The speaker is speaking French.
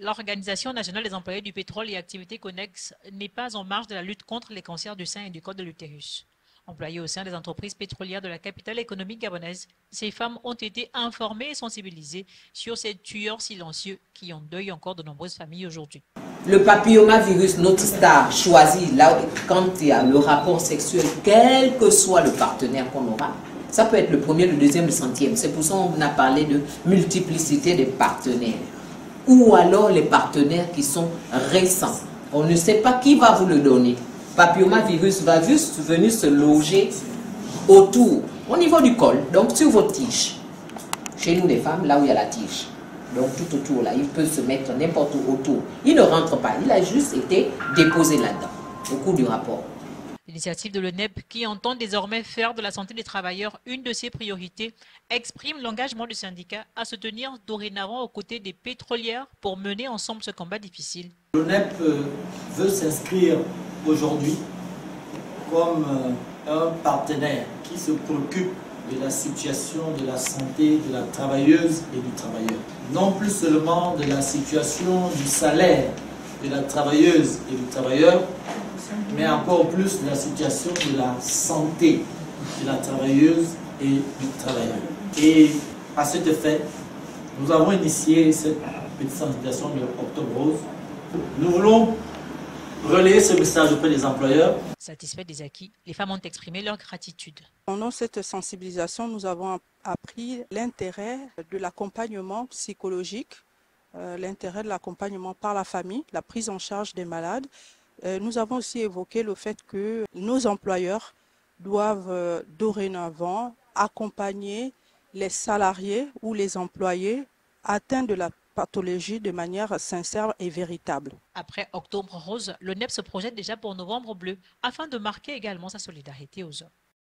L'Organisation nationale des employés du pétrole et activités connexes n'est pas en marge de la lutte contre les cancers du sein et du col de l'utérus. Employées au sein des entreprises pétrolières de la capitale économique gabonaise, ces femmes ont été informées et sensibilisées sur ces tueurs silencieux qui endeuillent encore de nombreuses familles aujourd'hui. Le papillomavirus, notre star choisit, là, quand il y a le rapport sexuel, quel que soit le partenaire qu'on aura, ça peut être le premier, le deuxième, le centième. C'est pour ça qu'on a parlé de multiplicité des partenaires. Ou alors les partenaires qui sont récents. On ne sait pas qui va vous le donner. Papillomavirus va juste venir se loger autour, au niveau du col, donc sur votre tige. Chez nous les femmes, là où il y a la tige. Donc tout autour là, il peut se mettre n'importe où autour. Il ne rentre pas, il a juste été déposé là-dedans, au cours du rapport. L'initiative de l'ONEP, qui entend désormais faire de la santé des travailleurs une de ses priorités, exprime l'engagement du syndicat à se tenir dorénavant aux côtés des pétrolières pour mener ensemble ce combat difficile. L'ONEP veut s'inscrire aujourd'hui comme un partenaire qui se préoccupe de la situation de la santé de la travailleuse et du travailleur. Non plus seulement de la situation du salaire de la travailleuse et du travailleur, mais encore plus de la situation de la santé de la travailleuse et du travailleur. Et à cet effet, nous avons initié cette petite sensibilisation de Octobre Rose. Nous voulons relayer ce message auprès des employeurs. Satisfaites des acquis, les femmes ont exprimé leur gratitude. Pendant cette sensibilisation, nous avons appris l'intérêt de l'accompagnement psychologique, l'intérêt de l'accompagnement par la famille, la prise en charge des malades. Nous avons aussi évoqué le fait que nos employeurs doivent dorénavant accompagner les salariés ou les employés atteints de la pathologie de manière sincère et véritable. Après Octobre Rose, l'ONEP se projette déjà pour Novembre Bleu afin de marquer également sa solidarité aux hommes.